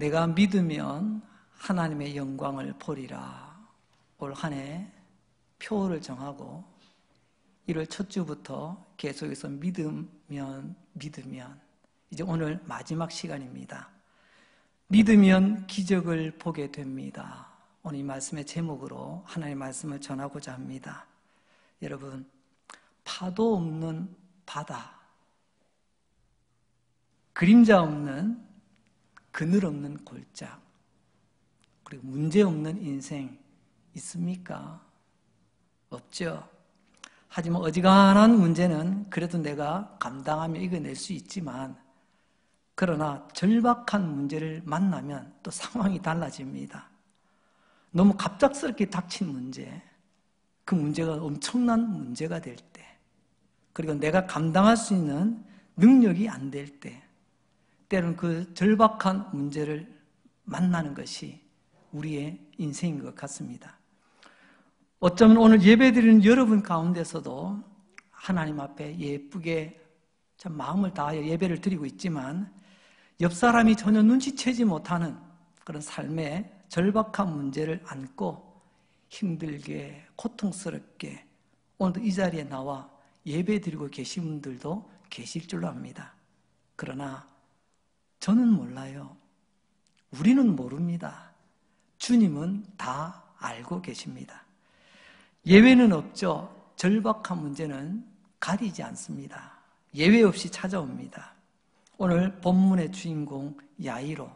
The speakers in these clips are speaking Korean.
내가 믿으면 하나님의 영광을 보리라. 올 한 해 표를 정하고 1월 첫 주부터 계속해서 믿으면 이제 오늘 마지막 시간입니다. 믿으면 기적을 보게 됩니다. 오늘 이 말씀의 제목으로 하나님의 말씀을 전하고자 합니다. 여러분, 파도 없는 바다, 그림자 없는, 그늘 없는 골짜, 그리고 문제 없는 인생 있습니까? 없죠. 하지만 어지간한 문제는 그래도 내가 감당하며 이겨낼 수 있지만, 그러나 절박한 문제를 만나면 또 상황이 달라집니다. 너무 갑작스럽게 닥친 문제, 그 문제가 엄청난 문제가 될 때, 그리고 내가 감당할 수 있는 능력이 안 될 때, 때로는 그 절박한 문제를 만나는 것이 우리의 인생인 것 같습니다. 어쩌면 오늘 예배드리는 여러분 가운데서도 하나님 앞에 예쁘게 참 마음을 다하여 예배를 드리고 있지만, 옆 사람이 전혀 눈치채지 못하는 그런 삶의 절박한 문제를 안고 힘들게 고통스럽게 오늘도 이 자리에 나와 예배드리고 계신 분들도 계실 줄로 압니다. 그러나 저는 몰라요. 우리는 모릅니다. 주님은 다 알고 계십니다. 예외는 없죠. 절박한 문제는 가리지 않습니다. 예외 없이 찾아옵니다. 오늘 본문의 주인공 야이로,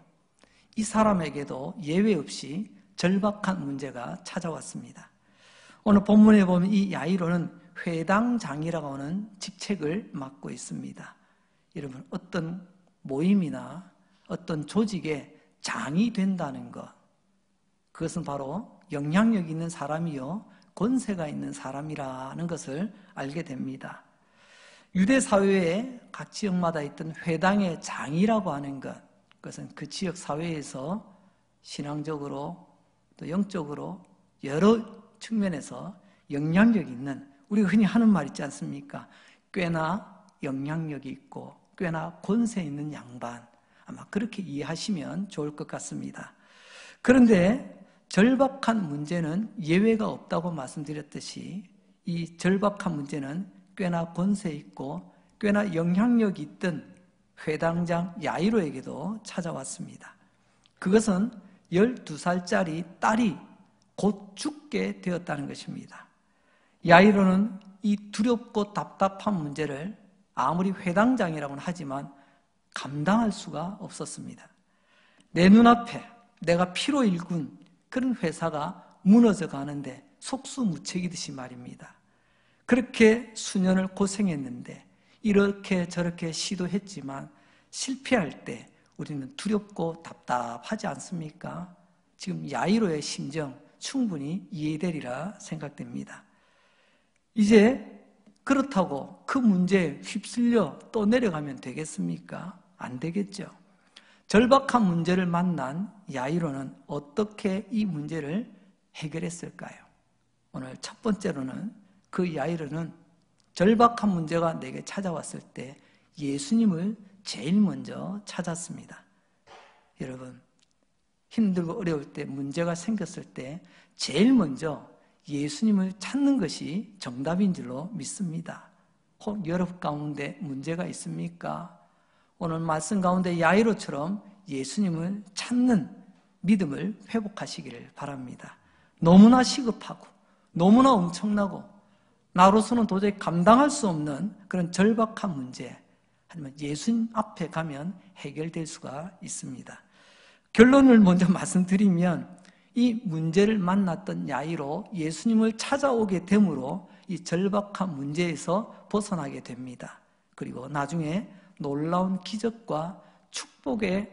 이 사람에게도 예외 없이 절박한 문제가 찾아왔습니다. 오늘 본문에 보면 이 야이로는 회당장이라고 하는 직책을 맡고 있습니다. 여러분, 어떤 모임이나 어떤 조직의 장이 된다는 것, 그것은 바로 영향력 있는 사람이요 권세가 있는 사람이라는 것을 알게 됩니다. 유대 사회에 각 지역마다 있던 회당의 장이라고 하는 것, 그것은 그 지역 사회에서 신앙적으로 또 영적으로 여러 측면에서 영향력 있는, 우리가 흔히 하는 말 있지 않습니까? 꽤나 영향력이 있고 꽤나 권세 있는 양반, 아마 그렇게 이해하시면 좋을 것 같습니다. 그런데 절박한 문제는 예외가 없다고 말씀드렸듯이 이 절박한 문제는 꽤나 권세 있고 꽤나 영향력이 있던 회당장 야이로에게도 찾아왔습니다. 그것은 12살짜리 딸이 곧 죽게 되었다는 것입니다. 야이로는 이 두렵고 답답한 문제를 아무리 회당장이라고는 하지만 감당할 수가 없었습니다. 내 눈앞에 내가 피로 일군 그런 회사가 무너져 가는데 속수무책이듯이 말입니다. 그렇게 수년을 고생했는데 이렇게 저렇게 시도했지만 실패할 때 우리는 두렵고 답답하지 않습니까? 지금 야이로의 심정 충분히 이해되리라 생각됩니다. 이제 그렇다고 그 문제에 휩쓸려 또 내려가면 되겠습니까? 안 되겠죠. 절박한 문제를 만난 야이로는 어떻게 이 문제를 해결했을까요? 오늘 첫 번째로는 그 야이로는 절박한 문제가 내게 찾아왔을 때 예수님을 제일 먼저 찾았습니다. 여러분, 힘들고 어려울 때 문제가 생겼을 때 제일 먼저 예수님을 찾는 것이 정답인 줄로 믿습니다. 혹 여러분 가운데 문제가 있습니까? 오늘 말씀 가운데 야이로처럼 예수님을 찾는 믿음을 회복하시기를 바랍니다. 너무나 시급하고 너무나 엄청나고 나로서는 도저히 감당할 수 없는 그런 절박한 문제, 하지만 예수님 앞에 가면 해결될 수가 있습니다. 결론을 먼저 말씀드리면 이 문제를 만났던 야이로 예수님을 찾아오게 됨으로 이 절박한 문제에서 벗어나게 됩니다. 그리고 나중에 놀라운 기적과 축복의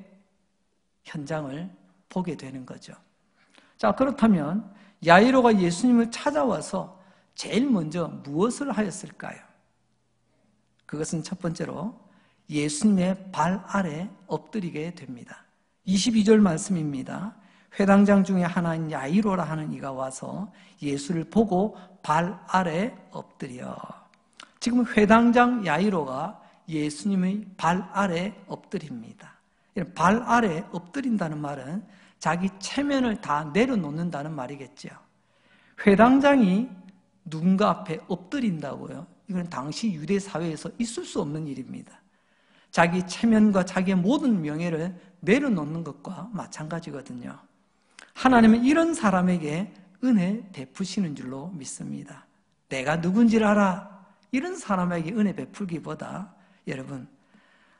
현장을 보게 되는 거죠. 자, 그렇다면 야이로가 예수님을 찾아와서 제일 먼저 무엇을 하였을까요? 그것은 첫 번째로 예수님의 발 아래 엎드리게 됩니다. 22절 말씀입니다. 회당장 중에 하나인 야이로라 하는 이가 와서 예수를 보고 발 아래 엎드려. 지금 회당장 야이로가 예수님의 발 아래 엎드립니다. 발 아래 엎드린다는 말은 자기 체면을 다 내려놓는다는 말이겠죠. 회당장이 누군가 앞에 엎드린다고요? 이건 당시 유대 사회에서 있을 수 없는 일입니다. 자기 체면과 자기의 모든 명예를 내려놓는 것과 마찬가지거든요. 하나님은 이런 사람에게 은혜 베푸시는 줄로 믿습니다. 내가 누군지를 알아. 이런 사람에게 은혜 베풀기보다 여러분,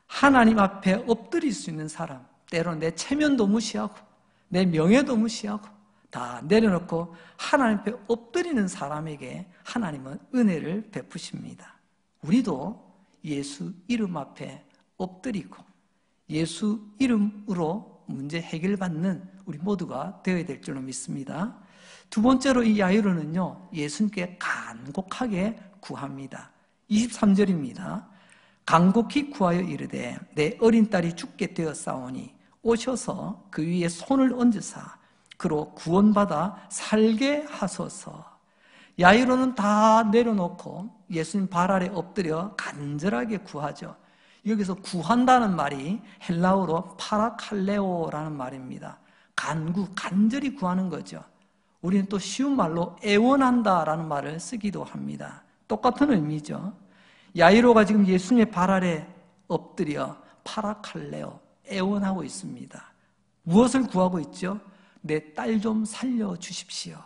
하나님 앞에 엎드릴 수 있는 사람, 때로는 내 체면도 무시하고 내 명예도 무시하고 다 내려놓고 하나님 앞에 엎드리는 사람에게 하나님은 은혜를 베푸십니다. 우리도 예수 이름 앞에 엎드리고 예수 이름으로 문제 해결받는 우리 모두가 되어야 될 줄로 믿습니다. 두 번째로 이 야이로는요, 예수님께 간곡하게 구합니다. 23절입니다. 간곡히 구하여 이르되 내 어린 딸이 죽게 되었사오니 오셔서 그 위에 손을 얹으사 그로 구원받아 살게 하소서. 야이로는 다 내려놓고 예수님 발 아래 엎드려 간절하게 구하죠. 여기서 구한다는 말이 헬라어로 파라칼레오라는 말입니다. 간절히 구하는 거죠. 우리는 또 쉬운 말로 애원한다라는 말을 쓰기도 합니다. 똑같은 의미죠. 야이로가 지금 예수님의 발 아래 엎드려 파라칼레오, 애원하고 있습니다. 무엇을 구하고 있죠? 내 딸 좀 살려주십시오.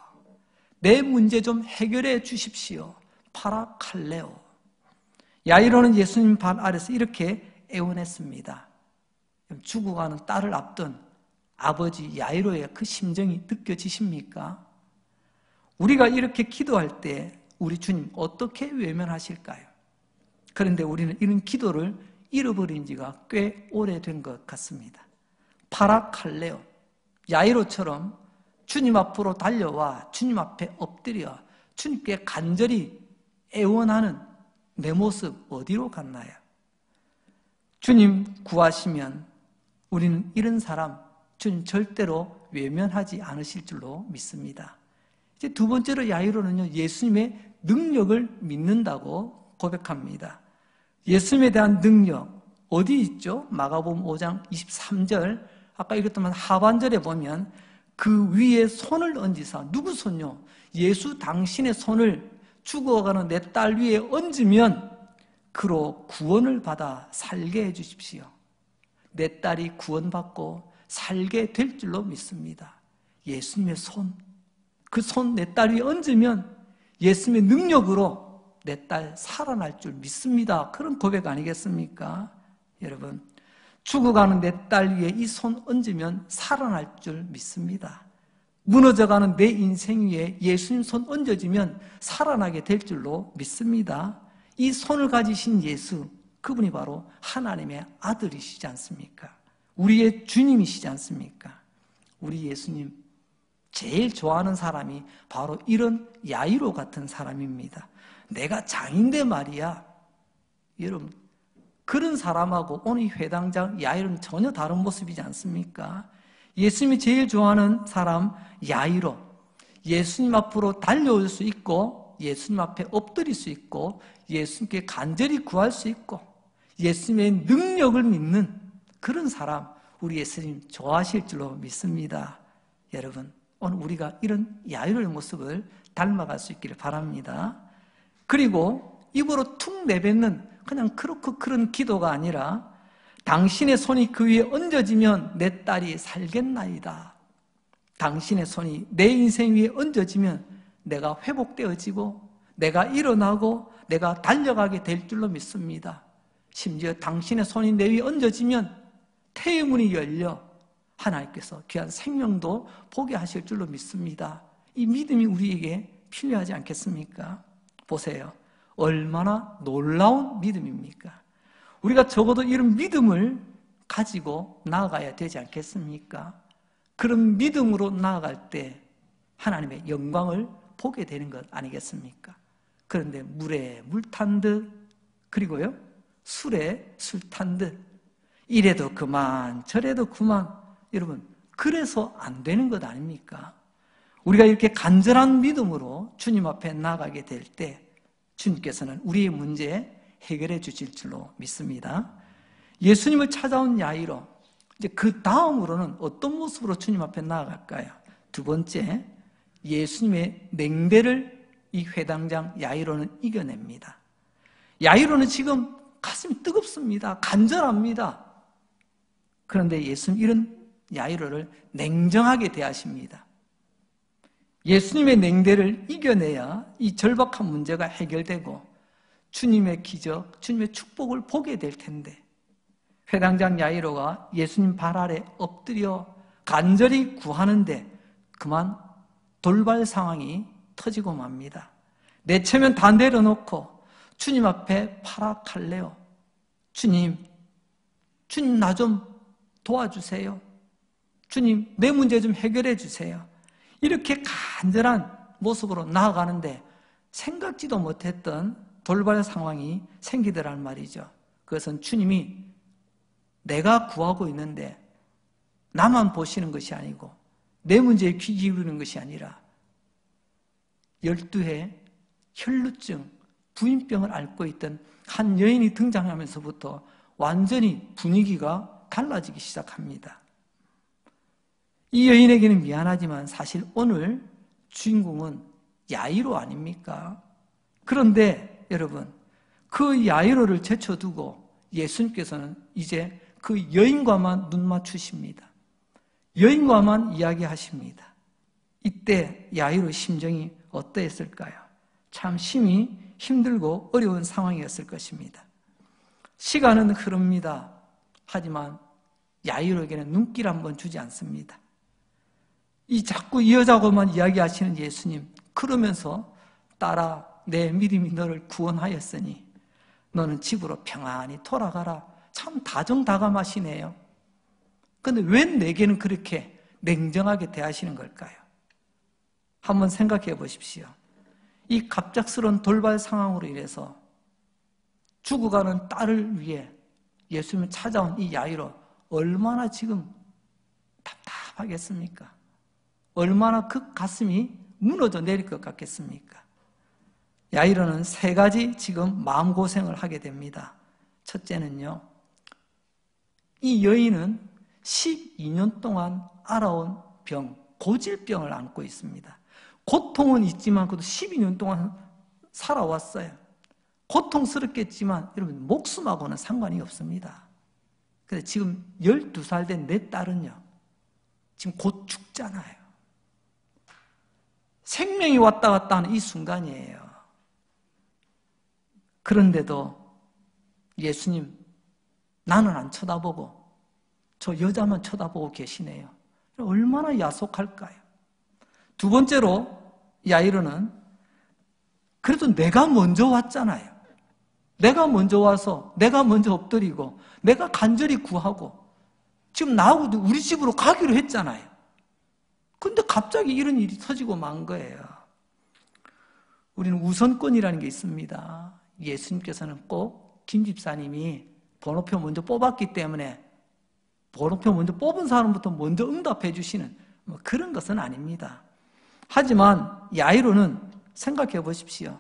내 문제 좀 해결해 주십시오. 파라칼레오. 야이로는 예수님 발 아래서 이렇게 애원했습니다. 죽어가는 딸을 앞둔 아버지 야이로의 그 심정이 느껴지십니까? 우리가 이렇게 기도할 때 우리 주님 어떻게 외면하실까요? 그런데 우리는 이런 기도를 잃어버린 지가 꽤 오래된 것 같습니다. 파라칼레오, 야이로처럼 주님 앞으로 달려와 주님 앞에 엎드려 주님께 간절히 애원하는 내 모습 어디로 갔나요? 주님 구하시면 우리는 이런 사람 주님 절대로 외면하지 않으실 줄로 믿습니다. 이제 두 번째로 야이로는요, 예수님의 능력을 믿는다고 고백합니다. 예수님에 대한 능력 어디 있죠? 마가복음 5장 23절 아까 읽었던 하반절에 보면 그 위에 손을 얹으사, 누구 손요? 예수 당신의 손을 죽어가는 내 딸 위에 얹으면 그로 구원을 받아 살게 해주십시오. 내 딸이 구원받고 살게 될 줄로 믿습니다. 예수님의 손, 그 손 내 딸 위에 얹으면 예수님의 능력으로 내 딸 살아날 줄 믿습니다. 그런 고백 아니겠습니까? 여러분, 죽어가는 내 딸 위에 이 손 얹으면 살아날 줄 믿습니다. 무너져가는 내 인생 위에 예수님 손 얹어지면 살아나게 될 줄로 믿습니다. 이 손을 가지신 예수, 그분이 바로 하나님의 아들이시지 않습니까? 우리의 주님이시지 않습니까? 우리 예수님 제일 좋아하는 사람이 바로 이런 야이로 같은 사람입니다. 내가 장인데 말이야. 여러분, 그런 사람하고 오늘 이 회당장 야이로는 전혀 다른 모습이지 않습니까? 예수님이 제일 좋아하는 사람 야이로, 예수님 앞으로 달려올 수 있고 예수님 앞에 엎드릴 수 있고 예수님께 간절히 구할 수 있고 예수님의 능력을 믿는 그런 사람, 우리 예수님 좋아하실 줄로 믿습니다. 여러분, 오늘 우리가 이런 야이로의 모습을 닮아갈 수 있기를 바랍니다. 그리고 입으로 툭 내뱉는 그냥 그렇고 그런 기도가 아니라 당신의 손이 그 위에 얹어지면 내 딸이 살겠나이다. 당신의 손이 내 인생 위에 얹어지면 내가 회복되어지고 내가 일어나고 내가 달려가게 될 줄로 믿습니다. 심지어 당신의 손이 내 위에 얹어지면 태의 문이 열려 하나님께서 귀한 생명도 보게 하실 줄로 믿습니다. 이 믿음이 우리에게 필요하지 않겠습니까? 보세요. 얼마나 놀라운 믿음입니까? 우리가 적어도 이런 믿음을 가지고 나아가야 되지 않겠습니까? 그런 믿음으로 나아갈 때 하나님의 영광을 보게 되는 것 아니겠습니까? 그런데 물에 물 탄 듯, 그리고요, 술에 술 탄 듯, 이래도 그만 저래도 그만, 여러분, 그래서 안 되는 것 아닙니까? 우리가 이렇게 간절한 믿음으로 주님 앞에 나아가게 될 때 주님께서는 우리의 문제 해결해 주실 줄로 믿습니다. 예수님을 찾아온 야이로, 이제 그 다음으로는 어떤 모습으로 주님 앞에 나아갈까요? 두 번째, 예수님의 냉대를 이 회당장 야이로는 이겨냅니다. 야이로는 지금 가슴이 뜨겁습니다. 간절합니다. 그런데 예수님 이런 야이로를 냉정하게 대하십니다. 예수님의 냉대를 이겨내야 이 절박한 문제가 해결되고 주님의 기적, 주님의 축복을 보게 될 텐데 회당장 야이로가 예수님 발 아래 엎드려 간절히 구하는데 그만 돌발 상황이 터지고 맙니다. 내 체면 다 내려놓고 주님 앞에 파락할래요. 주님 나 좀 도와주세요. 주님 내 문제 좀 해결해 주세요. 이렇게 간절한 모습으로 나아가는데 생각지도 못했던 돌발 상황이 생기더란 말이죠. 그것은 주님이 내가 구하고 있는데 나만 보시는 것이 아니고 내 문제에 귀 기울이는 것이 아니라 12해 혈루증, 부인병을 앓고 있던 한 여인이 등장하면서부터 완전히 분위기가 달라지기 시작합니다. 이 여인에게는 미안하지만 사실 오늘 주인공은 야이로 아닙니까? 그런데 여러분, 그 야이로를 제쳐두고 예수님께서는 이제 그 여인과만 눈 맞추십니다. 여인과만 이야기하십니다. 이때 야이로 심정이 어떠했을까요? 참 심히 힘들고 어려운 상황이었을 것입니다. 시간은 흐릅니다. 하지만 야이로에게는 눈길 한번 주지 않습니다. 이 자꾸 이 여자하고만 이야기하시는 예수님, 그러면서 딸아, 내 믿음이 너를 구원하였으니 너는 집으로 평안히 돌아가라. 참 다정다감하시네요. 그런데 왜 내게는 그렇게 냉정하게 대하시는 걸까요? 한번 생각해 보십시오. 이 갑작스러운 돌발 상황으로 인해서 죽어가는 딸을 위해 예수님을 찾아온 이 야이로 얼마나 지금 답답하겠습니까? 얼마나 그 가슴이 무너져 내릴 것 같겠습니까? 야이로는 세 가지 지금 마음고생을 하게 됩니다. 첫째는요, 이 여인은 12년 동안 알아온 병, 고질병을 안고 있습니다. 고통은 있지만 그래도 12년 동안 살아왔어요. 고통스럽겠지만 여러분 목숨하고는 상관이 없습니다. 근데 지금 12살 된 내 딸은요, 지금 곧 죽잖아요. 생명이 왔다 갔다 하는 이 순간이에요. 그런데도 예수님, 나는 안 쳐다보고 저 여자만 쳐다보고 계시네요. 얼마나 야속할까요? 두 번째로 야이로는 그래도 내가 먼저 왔잖아요. 내가 먼저 와서 내가 먼저 엎드리고 내가 간절히 구하고 지금 나하고 우리 집으로 가기로 했잖아요. 근데 갑자기 이런 일이 터지고 만 거예요. 우리는 우선권이라는 게 있습니다. 예수님께서는 꼭 김 집사님이 번호표 먼저 뽑았기 때문에 번호표 먼저 뽑은 사람부터 먼저 응답해 주시는 그런 것은 아닙니다. 하지만 야이로는 생각해 보십시오.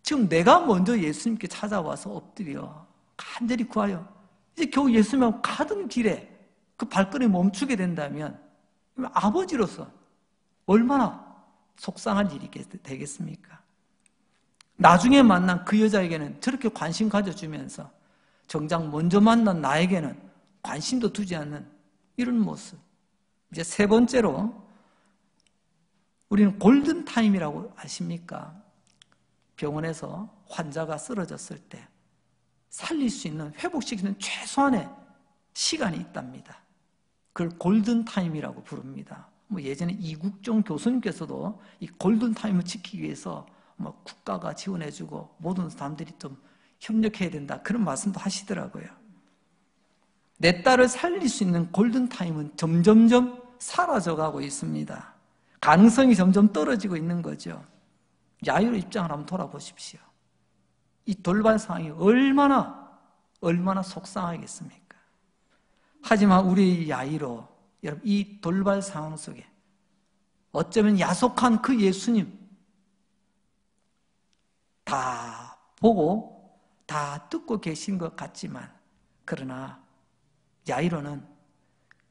지금 내가 먼저 예수님께 찾아와서 엎드려 간절히 구하여 이제 겨우 예수님하고 가던 길에 그 발걸음이 멈추게 된다면 아버지로서 얼마나 속상한 일이 되겠습니까? 나중에 만난 그 여자에게는 저렇게 관심 가져주면서 정작 먼저 만난 나에게는 관심도 두지 않는 이런 모습. 이제 세 번째로 우리는 골든타임이라고 아십니까? 병원에서 환자가 쓰러졌을 때 살릴 수 있는, 회복시키는 최소한의 시간이 있답니다. 그걸 골든타임이라고 부릅니다. 예전에 이국종 교수님께서도 이 골든타임을 지키기 위해서 국가가 지원해주고 모든 사람들이 좀 협력해야 된다, 그런 말씀도 하시더라고요. 내 딸을 살릴 수 있는 골든타임은 점점점 사라져가고 있습니다. 가능성이 점점 떨어지고 있는 거죠. 야이로 입장을 한번 돌아보십시오. 이 돌발 상황이 얼마나 속상하겠습니까? 하지만 우리 야이로, 여러분, 이 돌발 상황 속에 어쩌면 야속한 그 예수님 다 보고 다 듣고 계신 것 같지만, 그러나 야이로는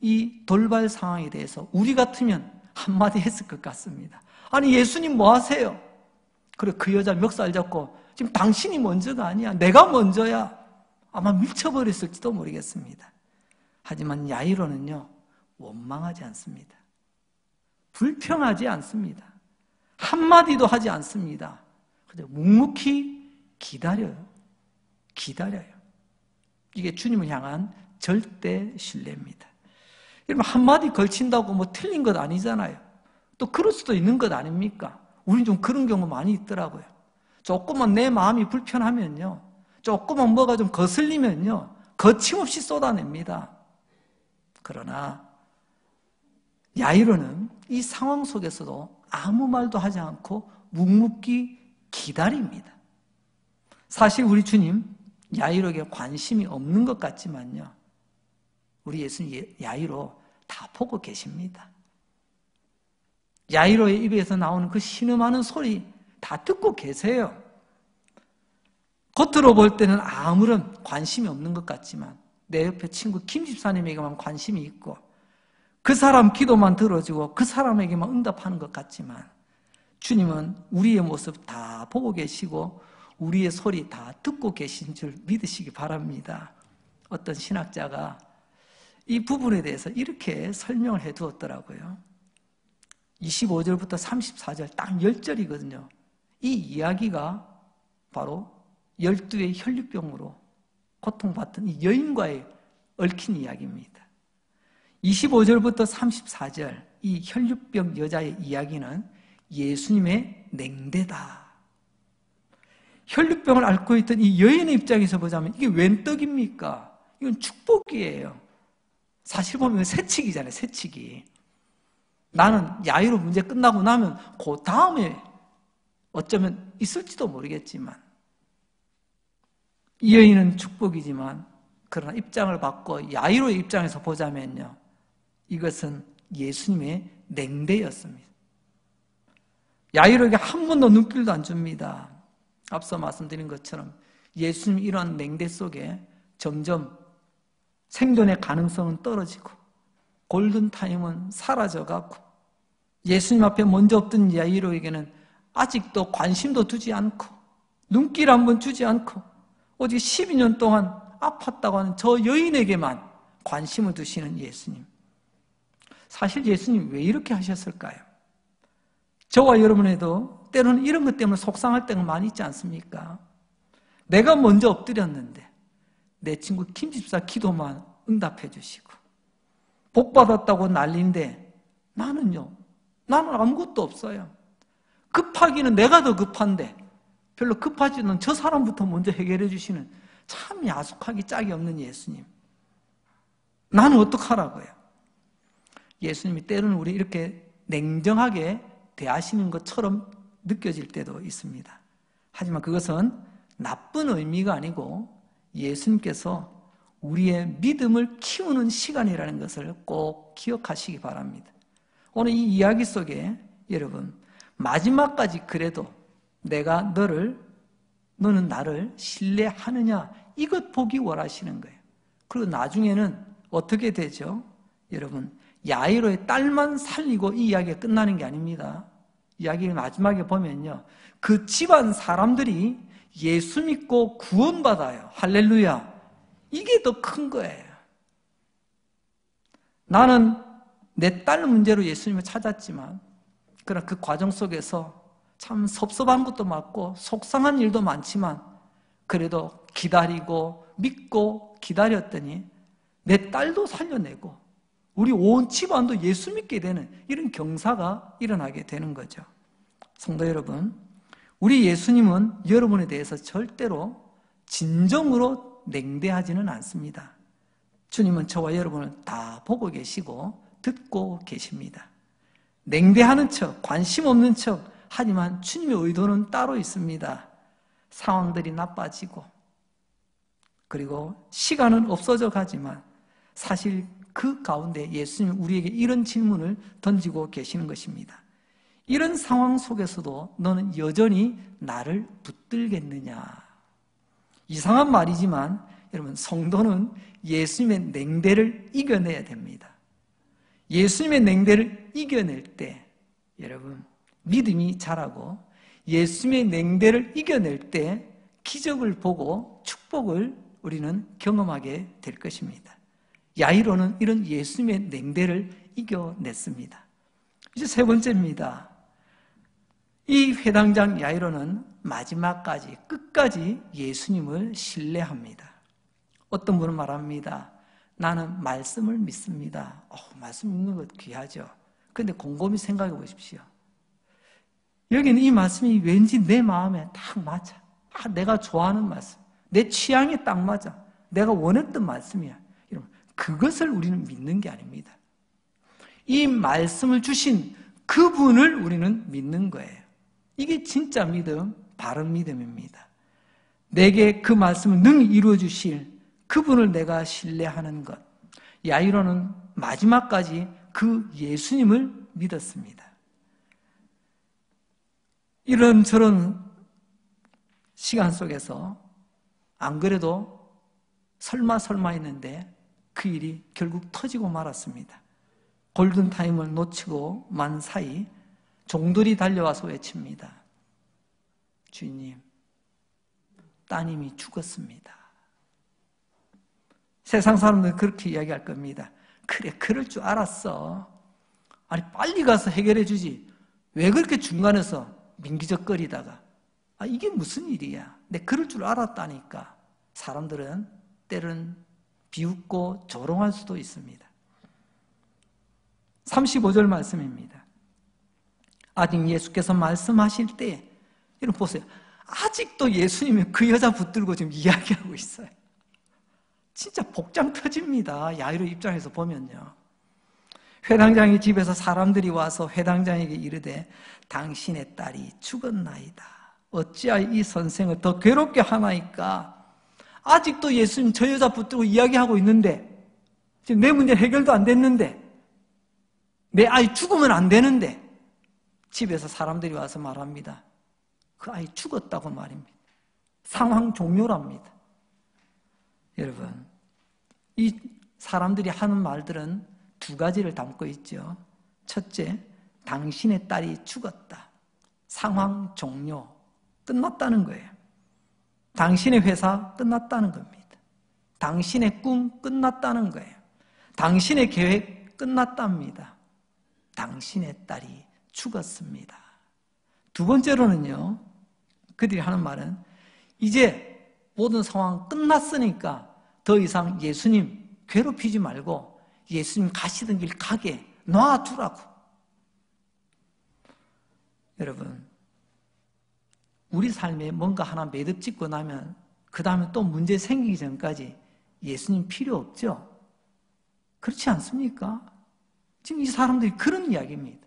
이 돌발 상황에 대해서 우리 같으면 한마디 했을 것 같습니다. 아니, 예수님 뭐 하세요? 그래, 그 여자 멱살 잡고 지금 당신이 먼저가 아니야, 내가 먼저야, 아마 밀쳐버렸을지도 모르겠습니다. 하지만 야이로는요, 원망하지 않습니다. 불평하지 않습니다. 한마디도 하지 않습니다. 그냥 묵묵히 기다려요. 이게 주님을 향한 절대 신뢰입니다. 여러분, 한마디 걸친다고 뭐 틀린 것 아니잖아요. 또 그럴 수도 있는 것 아닙니까? 우린 좀 그런 경우 많이 있더라고요. 조금만 내 마음이 불편하면요, 조금만 뭐가 좀 거슬리면요, 거침없이 쏟아냅니다. 그러나 야이로는 이 상황 속에서도 아무 말도 하지 않고 묵묵히 기다립니다. 사실 우리 주님 야이로에게 관심이 없는 것 같지만요, 우리 예수님 야이로 다 보고 계십니다. 야이로의 입에서 나오는 그 신음하는 소리 다 듣고 계세요. 겉으로 볼 때는 아무런 관심이 없는 것 같지만 내 옆에 친구 김 집사님에게만 관심이 있고 그 사람 기도만 들어주고 그 사람에게만 응답하는 것 같지만 주님은 우리의 모습 다 보고 계시고 우리의 소리 다 듣고 계신 줄 믿으시기 바랍니다. 어떤 신학자가 이 부분에 대해서 이렇게 설명을 해 두었더라고요. 25절부터 34절 딱 10절이거든요. 이 이야기가 바로 12의 혈류병으로 고통받던 이 여인과의 얽힌 이야기입니다. 25절부터 34절 이 혈류병 여자의 이야기는 예수님의 냉대다. 혈류병을 앓고 있던 이 여인의 입장에서 보자면 이게 웬 떡입니까? 이건 축복이에요. 사실 보면 새치기잖아요, 새치기. 나는 야이로 문제 끝나고 나면 그 다음에 어쩌면 있을지도 모르겠지만 이 여인은 축복이지만 그러나 입장을 바꿔 야이로의 입장에서 보자면요, 이것은 예수님의 냉대였습니다. 야이로에게 한 번도 눈길도 안 줍니다. 앞서 말씀드린 것처럼 예수님 이러한 냉대 속에 점점 생존의 가능성은 떨어지고 골든타임은 사라져가고 예수님 앞에 먼저 없던 야이로에게는 아직도 관심도 두지 않고 눈길 한번 주지 않고 오직 12년 동안 아팠다고 하는 저 여인에게만 관심을 두시는 예수님. 사실 예수님 왜 이렇게 하셨을까요? 저와 여러분에도 때로는 이런 것 때문에 속상할 때가 많이 있지 않습니까? 내가 먼저 엎드렸는데 내 친구 김 집사 기도만 응답해 주시고 복 받았다고 난리인데 나는 아무것도 없어요. 급하기는 내가 더 급한데 별로 급하지 않은 저 사람부터 먼저 해결해 주시는 참 야속하기 짝이 없는 예수님. 나는 어떡하라고요? 예수님이 때로는 우리 이렇게 냉정하게 대하시는 것처럼 느껴질 때도 있습니다. 하지만 그것은 나쁜 의미가 아니고 예수님께서 우리의 믿음을 키우는 시간이라는 것을 꼭 기억하시기 바랍니다. 오늘 이 이야기 속에 여러분 마지막까지 그래도 내가 너는 나를 신뢰하느냐 이것 보기 원하시는 거예요. 그리고 나중에는 어떻게 되죠? 여러분 야이로의 딸만 살리고 이 이야기가 끝나는 게 아닙니다. 이야기 마지막에 보면요, 그 집안 사람들이 예수 믿고 구원받아요. 할렐루야. 이게 더 큰 거예요. 나는 내 딸 문제로 예수님을 찾았지만 그러나 그 과정 속에서 참 섭섭한 것도 많고 속상한 일도 많지만 그래도 기다리고 믿고 기다렸더니 내 딸도 살려내고 우리 온 집안도 예수 믿게 되는 이런 경사가 일어나게 되는 거죠. 성도 여러분, 우리 예수님은 여러분에 대해서 절대로 진정으로 냉대하지는 않습니다. 주님은 저와 여러분을 다 보고 계시고 듣고 계십니다. 냉대하는 척, 관심 없는 척 하지만 주님의 의도는 따로 있습니다. 상황들이 나빠지고 그리고 시간은 없어져 가지만 사실 그 가운데 예수님이 우리에게 이런 질문을 던지고 계시는 것입니다. 이런 상황 속에서도 너는 여전히 나를 붙들겠느냐? 이상한 말이지만 여러분 성도는 예수님의 냉대를 이겨내야 됩니다. 예수님의 냉대를 이겨낼 때, 여러분, 믿음이 자라고 예수님의 냉대를 이겨낼 때 기적을 보고 축복을 우리는 경험하게 될 것입니다. 야이로는 이런 예수님의 냉대를 이겨냈습니다. 이제 세 번째입니다. 이 회당장 야이로는 마지막까지 끝까지 예수님을 신뢰합니다. 어떤 분은 말합니다. 나는 말씀을 믿습니다. 말씀 믿는 것 귀하죠. 그런데 곰곰이 생각해 보십시오. 여기는 이 말씀이 왠지 내 마음에 딱 맞아. 내가 좋아하는 말씀, 내 취향에 딱 맞아. 내가 원했던 말씀이야. 여러분, 그것을 우리는 믿는 게 아닙니다. 이 말씀을 주신 그분을 우리는 믿는 거예요. 이게 진짜 믿음, 바른 믿음입니다. 내게 그 말씀을 능히 이루어 주실 그분을 내가 신뢰하는 것. 야이로는 마지막까지 그 예수님을 믿었습니다. 이런저런 시간 속에서 안 그래도 설마 했는데 그 일이 결국 터지고 말았습니다. 골든타임을 놓치고 만 사이 종들이 달려와서 외칩니다. 주인님, 따님이 죽었습니다. 세상 사람들은 그렇게 이야기할 겁니다. 그래, 그럴 줄 알았어. 아니, 빨리 가서 해결해 주지. 왜 그렇게 중간에서 민기적거리다가 이게 무슨 일이야. 내가 그럴 줄 알았다니까. 사람들은 때론 비웃고 조롱할 수도 있습니다. 35절 말씀입니다. 아직 예수께서 말씀하실 때, 여러분 보세요. 아직도 예수님이 그 여자 붙들고 지금 이야기하고 있어요. 진짜 복장 터집니다. 야이로 입장에서 보면요. 회당장의 집에서 사람들이 와서 회당장에게 이르되 당신의 딸이 죽었나이다. 어찌하여 이 선생을 더 괴롭게 하나이까? 아직도 예수님 저 여자 붙들고 이야기하고 있는데, 지금 내 문제 해결도 안 됐는데, 내 아이 죽으면 안 되는데, 집에서 사람들이 와서 말합니다. 그 아이 죽었다고 말입니다. 상황 종료랍니다. 여러분, 이 사람들이 하는 말들은 두 가지를 담고 있죠. 첫째, 당신의 딸이 죽었다. 상황 종료. 끝났다는 거예요. 당신의 회사 끝났다는 겁니다. 당신의 꿈 끝났다는 거예요. 당신의 계획 끝났답니다. 당신의 딸이 죽었습니다. 두 번째로는요, 그들이 하는 말은 이제 모든 상황 끝났으니까 더 이상 예수님 괴롭히지 말고 예수님 가시던 길 가게 놔두라고. 여러분, 우리 삶에 뭔가 하나 매듭 짓고 나면 그 다음에 또 문제 생기기 전까지 예수님 필요 없죠? 그렇지 않습니까? 지금 이 사람들이 그런 이야기입니다.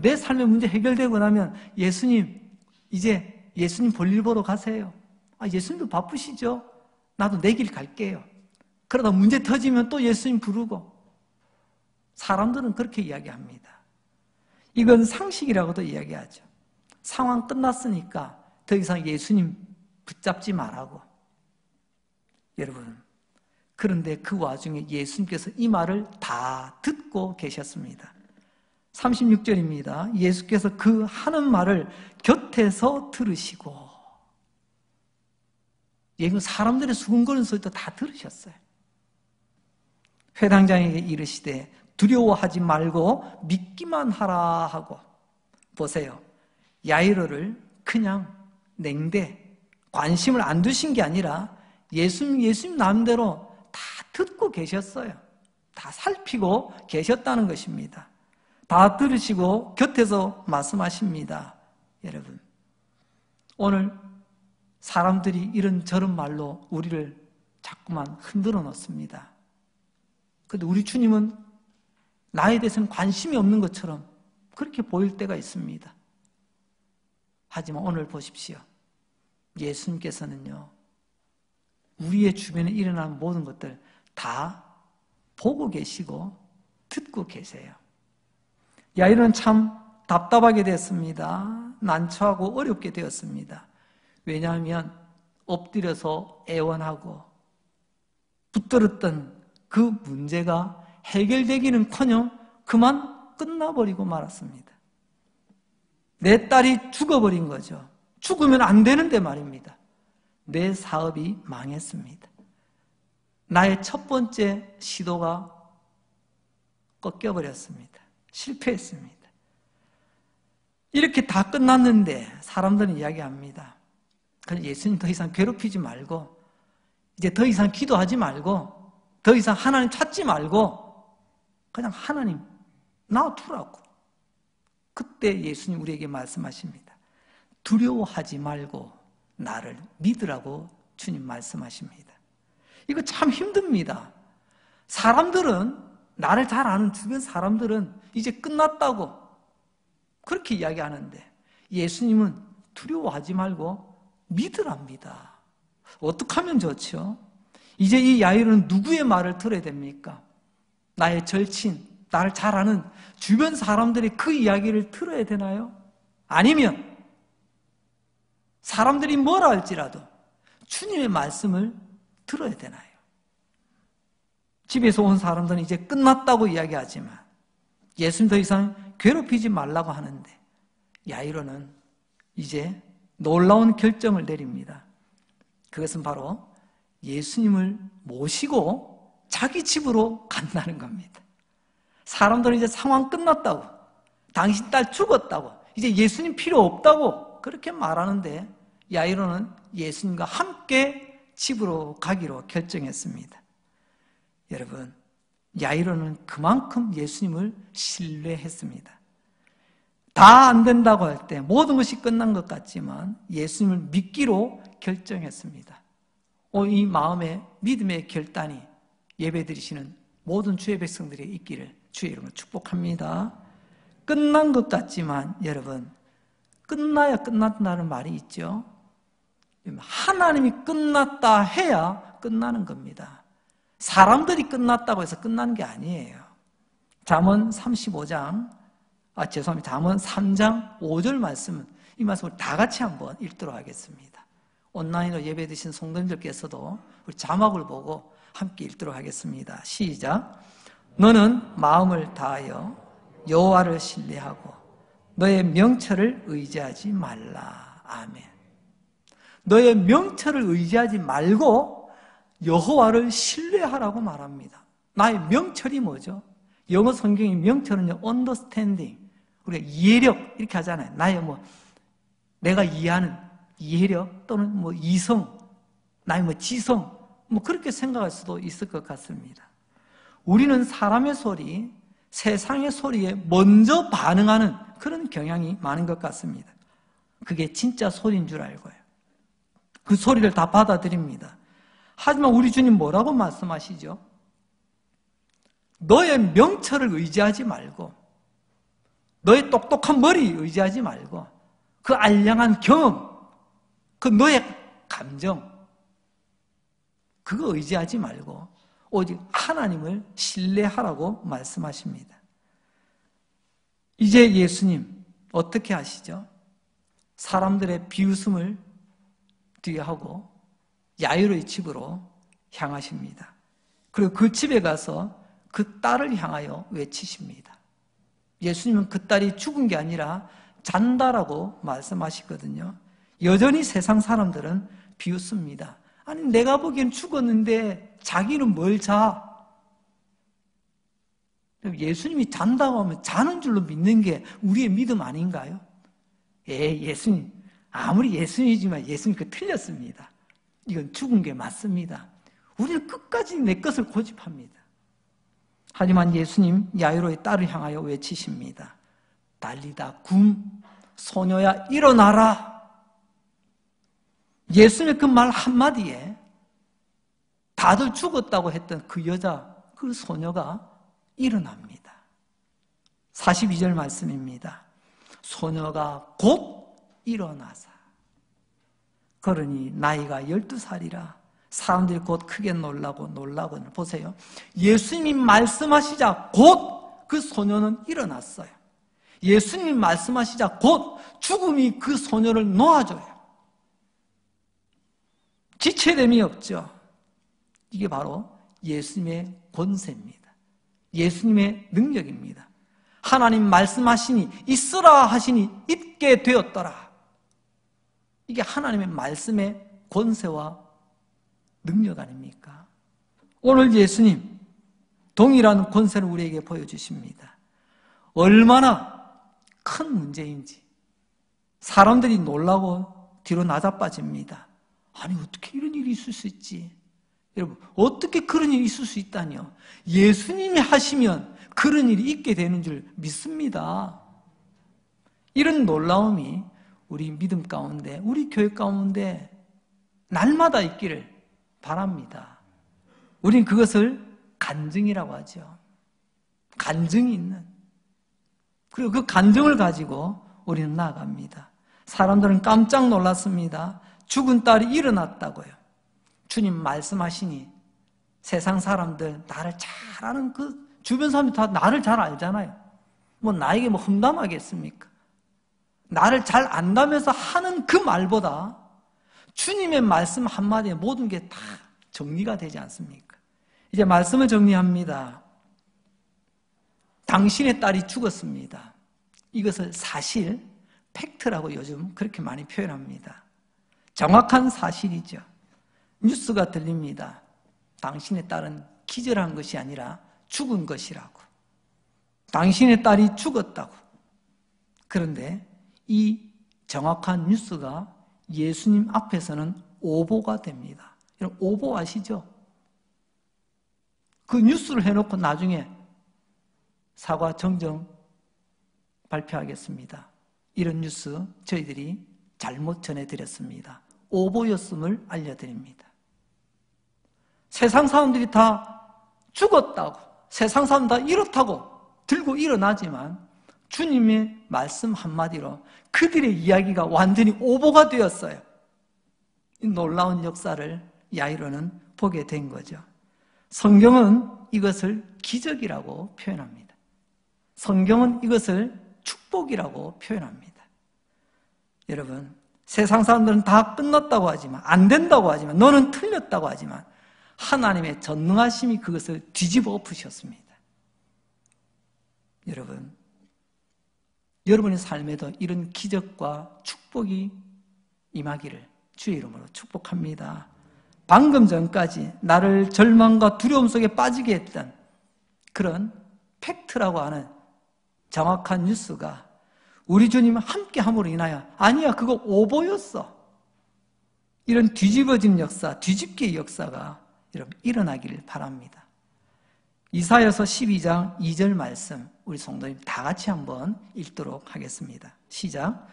내 삶의 문제 해결되고 나면 예수님, 이제 예수님 볼일 보러 가세요. 예수님도 바쁘시죠? 나도 내 길 갈게요. 그러다 문제 터지면 또 예수님 부르고. 사람들은 그렇게 이야기합니다. 이건 상식이라고도 이야기하죠. 상황 끝났으니까 더 이상 예수님 붙잡지 말라고. 여러분, 그런데 그 와중에 예수님께서 이 말을 다 듣고 계셨습니다. 36절입니다. 예수께서 그 하는 말을 곁에서 들으시고, 사람들의 수군거리는 소리도 다 들으셨어요. 회당장에게 이르시되 두려워하지 말고 믿기만 하라 하고. 보세요. 야이로를 그냥 냉대, 관심을 안 두신 게 아니라 예수님 나름대로 다 듣고 계셨어요. 다 살피고 계셨다는 것입니다. 다 들으시고 곁에서 말씀하십니다. 여러분, 오늘 사람들이 이런저런 말로 우리를 자꾸만 흔들어 놓습니다. 그런데 우리 주님은 나에 대해서는 관심이 없는 것처럼 그렇게 보일 때가 있습니다. 하지만 오늘 보십시오. 예수님께서는요, 우리의 주변에 일어나는 모든 것들 다 보고 계시고 듣고 계세요. 야이로는 참 답답하게 됐습니다. 난처하고 어렵게 되었습니다. 왜냐하면 엎드려서 애원하고 붙들었던 그 문제가 해결되기는커녕 그만 끝나버리고 말았습니다. 내 딸이 죽어버린 거죠. 죽으면 안 되는데 말입니다. 내 사업이 망했습니다. 나의 첫 번째 시도가 꺾여버렸습니다. 실패했습니다. 이렇게 다 끝났는데 사람들은 이야기합니다. 그래서 예수님 더 이상 괴롭히지 말고, 이제 더 이상 기도하지 말고, 더 이상 하나님 찾지 말고 그냥 하나님 놔두라고. 그때 예수님 우리에게 말씀하십니다. 두려워하지 말고 나를 믿으라고 주님 말씀하십니다. 이거 참 힘듭니다. 사람들은, 나를 잘 아는 주변 사람들은 이제 끝났다고 그렇게 이야기하는데 예수님은 두려워하지 말고 믿으랍니다. 어떻게 하면 좋죠? 이제 이 야이로는 누구의 말을 들어야 됩니까? 나의 절친, 나를 잘 아는 주변 사람들의 그 이야기를 들어야 되나요? 아니면 사람들이 뭐라 할지라도 주님의 말씀을 들어야 되나요? 집에서 온 사람들은 이제 끝났다고 이야기하지만 예수님 더 이상 괴롭히지 말라고 하는데 야이로는 이제 놀라운 결정을 내립니다. 그것은 바로 예수님을 모시고 자기 집으로 간다는 겁니다. 사람들은 이제 상황 끝났다고, 당신 딸 죽었다고, 이제 예수님 필요 없다고 그렇게 말하는데 야이로는 예수님과 함께 집으로 가기로 결정했습니다. 여러분, 야이로는 그만큼 예수님을 신뢰했습니다. 다 안 된다고 할 때 모든 것이 끝난 것 같지만 예수님을 믿기로 결정했습니다. 이 마음의 믿음의 결단이 예배드리시는 모든 주의 백성들이 있기를 주의 이름으로 축복합니다. 끝난 것 같지만 여러분, 끝나야 끝났다는 말이 있죠. 하나님이 끝났다 해야 끝나는 겁니다. 사람들이 끝났다고 해서 끝나는 게 아니에요. 잠언 35장, 잠언 3장 5절 말씀은, 이 말씀을 다 같이 한번 읽도록 하겠습니다. 온라인으로 예배 드신 성도님들께서도 우리 자막을 보고 함께 읽도록 하겠습니다. 시작. 너는 마음을 다하여 여호와를 신뢰하고 너의 명철을 의지하지 말라. 아멘. 너의 명철을 의지하지 말고 여호와를 신뢰하라고 말합니다. 나의 명철이 뭐죠? 영어 성경의 명철은요, understanding, 우리가 이해력 이렇게 하잖아요. 나의 내가 이해하는 이해력 또는 이성, 나의 지성, 그렇게 생각할 수도 있을 것 같습니다. 우리는 사람의 소리, 세상의 소리에 먼저 반응하는 그런 경향이 많은 것 같습니다. 그게 진짜 소리인 줄 알고요. 그 소리를 다 받아들입니다. 하지만 우리 주님 뭐라고 말씀하시죠? 너의 명철을 의지하지 말고, 너의 똑똑한 머리 의지하지 말고, 그 알량한 경험, 그 너의 감정, 그거 의지하지 말고 오직 하나님을 신뢰하라고 말씀하십니다. 이제 예수님 어떻게 하시죠? 사람들의 비웃음을 뒤하고 야이로의 집으로 향하십니다. 그리고 그 집에 가서 그 딸을 향하여 외치십니다. 예수님은 그 딸이 죽은 게 아니라 잔다라고 말씀하시거든요. 여전히 세상 사람들은 비웃습니다. 아니, 내가 보기엔 죽었는데 자기는 뭘 자? 예수님이 잔다고 하면 자는 줄로 믿는 게 우리의 믿음 아닌가요? 예수님, 아무리 예수님이지만 예수님 그 틀렸습니다. 이건 죽은 게 맞습니다. 우리는 끝까지 내 것을 고집합니다. 하지만 예수님 야이로의 딸을 향하여 외치십니다. 달리다 굼, 소녀야 일어나라. 예수님의 그 말 한마디에 다들 죽었다고 했던 그 여자, 그 소녀가 일어납니다. 42절 말씀입니다. 소녀가 곧 일어나사 그러니 나이가 12살이라 사람들이 곧 크게 놀라고 보세요. 예수님이 말씀하시자 곧 그 소녀는 일어났어요. 예수님이 말씀하시자 곧 죽음이 그 소녀를 놓아줘요. 지체됨이 없죠. 이게 바로 예수님의 권세입니다. 예수님의 능력입니다. 하나님 말씀하시니 있으라 하시니 있게 되었더라. 이게 하나님의 말씀의 권세와 능력 아닙니까? 오늘 예수님 동일한 권세를 우리에게 보여주십니다. 얼마나 큰 문제인지 사람들이 놀라고 뒤로 나자빠집니다. 아니 어떻게 이런 일이 있을 수 있지? 여러분 어떻게 그런 일이 있을 수 있다니요? 예수님이 하시면 그런 일이 있게 되는 줄 믿습니다. 이런 놀라움이 우리 믿음 가운데 우리 교회 가운데 날마다 있기를 바랍니다. 우린 그것을 간증이라고 하죠. 간증이 있는. 그리고 그 간증을 가지고 우리는 나아갑니다. 사람들은 깜짝 놀랐습니다. 죽은 딸이 일어났다고요. 주님 말씀하시니 세상 사람들 나를 잘 아는 그 주변 사람들이 다 나를 잘 알잖아요. 뭐 나에게 뭐 험담하겠습니까? 나를 잘 안다면서 하는 그 말보다 주님의 말씀 한마디에 모든 게 다 정리가 되지 않습니까? 이제 말씀을 정리합니다. 당신의 딸이 죽었습니다. 이것을 사실, 팩트라고 요즘 그렇게 많이 표현합니다. 정확한 사실이죠. 뉴스가 들립니다. 당신의 딸은 기절한 것이 아니라 죽은 것이라고. 당신의 딸이 죽었다고. 그런데 이 정확한 뉴스가 예수님 앞에서는 오보가 됩니다. 여러분 오보 아시죠? 그 뉴스를 해놓고 나중에 사과 정정 발표하겠습니다. 이런 뉴스 저희들이 잘못 전해드렸습니다. 오보였음을 알려드립니다. 세상 사람들이 다 죽었다고, 세상 사람 다 이렇다고 들고 일어나지만 주님의 말씀 한마디로 그들의 이야기가 완전히 오보가 되었어요. 이 놀라운 역사를 야이로는 보게 된 거죠. 성경은 이것을 기적이라고 표현합니다. 성경은 이것을 축복이라고 표현합니다. 여러분, 세상 사람들은 다 끝났다고 하지만, 안 된다고 하지만, 너는 틀렸다고 하지만 하나님의 전능하심이 그것을 뒤집어 엎으셨습니다. 여러분, 여러분의 삶에도 이런 기적과 축복이 임하기를 주의 이름으로 축복합니다. 방금 전까지 나를 절망과 두려움 속에 빠지게 했던 그런 팩트라고 하는 정확한 뉴스가 우리 주님 함께 함으로 인하여 아니야 그거 오보였어. 이런 뒤집어진 역사, 뒤집기의 역사가 여러분 일어나기를 바랍니다. 이사야서 12장 2절 말씀 우리 성도님 다 같이 한번 읽도록 하겠습니다. 시작.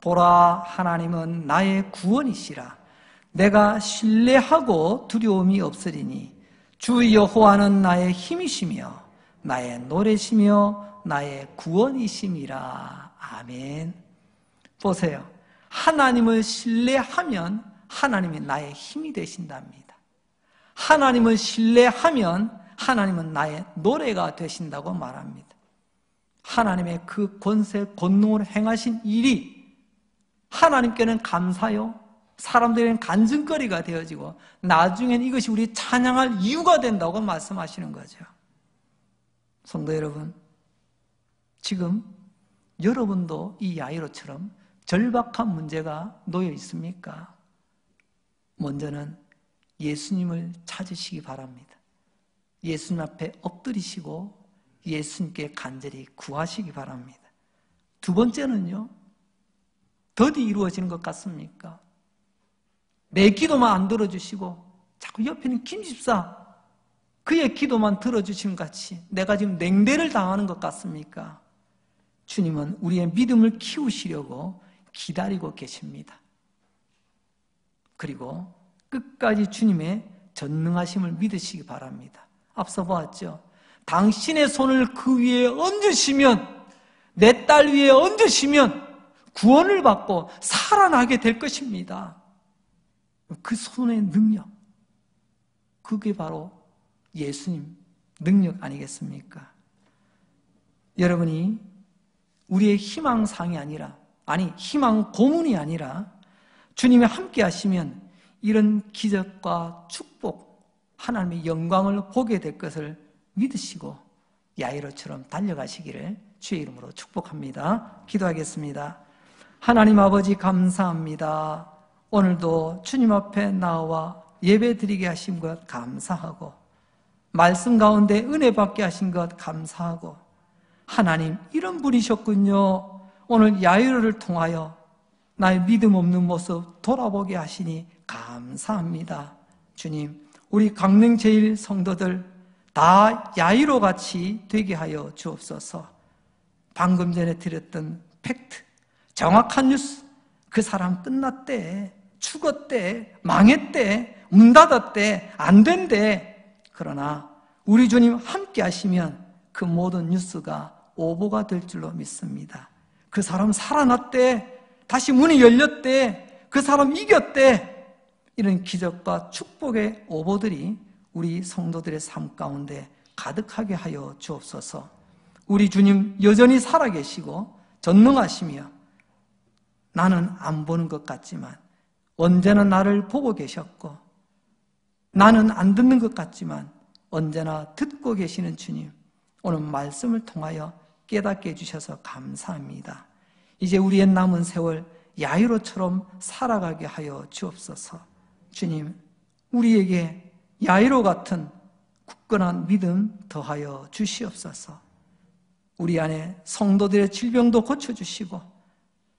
보라 하나님은 나의 구원이시라. 내가 신뢰하고 두려움이 없으리니 주 여호와는 나의 힘이시며 나의 노래시며 나의 구원이심이라. 아멘. 보세요. 하나님을 신뢰하면 하나님이 나의 힘이 되신답니다. 하나님을 신뢰하면 하나님은 나의 노래가 되신다고 말합니다. 하나님의 그 권세, 권능으로 행하신 일이 하나님께는 감사요, 사람들에게는 간증거리가 되어지고 나중엔 이것이 우리 찬양할 이유가 된다고 말씀하시는 거죠. 성도 여러분, 지금 여러분도 이 야이로처럼 절박한 문제가 놓여 있습니까? 먼저는 예수님을 찾으시기 바랍니다. 예수님 앞에 엎드리시고 예수님께 간절히 구하시기 바랍니다. 두 번째는요, 더디 이루어지는 것 같습니까? 내 기도만 안 들어주시고 자꾸 옆에는 김 집사 그의 기도만 들어주시는 것 같이 내가 지금 냉대를 당하는 것 같습니까? 주님은 우리의 믿음을 키우시려고 기다리고 계십니다. 그리고 끝까지 주님의 전능하심을 믿으시기 바랍니다. 앞서 보았죠? 당신의 손을 그 위에 얹으시면, 내 딸 위에 얹으시면 구원을 받고 살아나게 될 것입니다. 그 손의 능력, 그게 바로 예수님 능력 아니겠습니까? 여러분이 우리의 희망상이 아니라, 아니 희망 고문이 아니라 주님이 함께 하시면 이런 기적과 축복, 하나님의 영광을 보게 될 것을 믿으시고 야이로처럼 달려가시기를 주의 이름으로 축복합니다. 기도하겠습니다. 하나님 아버지 감사합니다. 오늘도 주님 앞에 나와 예배 드리게 하신 것 감사하고 말씀 가운데 은혜 받게 하신 것 감사하고 하나님 이런 분이셨군요. 오늘 야이로를 통하여 나의 믿음 없는 모습 돌아보게 하시니 감사합니다. 주님, 우리 강릉 제1 성도들 다 야이로 같이 되게 하여 주옵소서. 방금 전에 드렸던 팩트, 정확한 뉴스, 그 사람 끝났대, 죽었대, 망했대, 문 닫았대, 안 된대. 그러나 우리 주님 함께 하시면 그 모든 뉴스가 오보가 될 줄로 믿습니다. 그 사람 살아났대, 다시 문이 열렸대, 그 사람 이겼대. 이런 기적과 축복의 오보들이 우리 성도들의 삶 가운데 가득하게 하여 주옵소서. 우리 주님 여전히 살아계시고 전능하시며 나는 안 보는 것 같지만 언제나 나를 보고 계셨고 나는 안 듣는 것 같지만 언제나 듣고 계시는 주님, 오늘 말씀을 통하여 깨닫게 해주셔서 감사합니다. 이제 우리의 남은 세월 야이로처럼 살아가게 하여 주옵소서. 주님, 우리에게 야이로 같은 굳건한 믿음 더하여 주시옵소서. 우리 안에 성도들의 질병도 고쳐주시고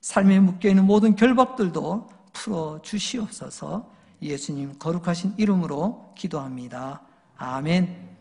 삶에 묶여있는 모든 결박들도 풀어주시옵소서. 예수님 거룩하신 이름으로 기도합니다. 아멘.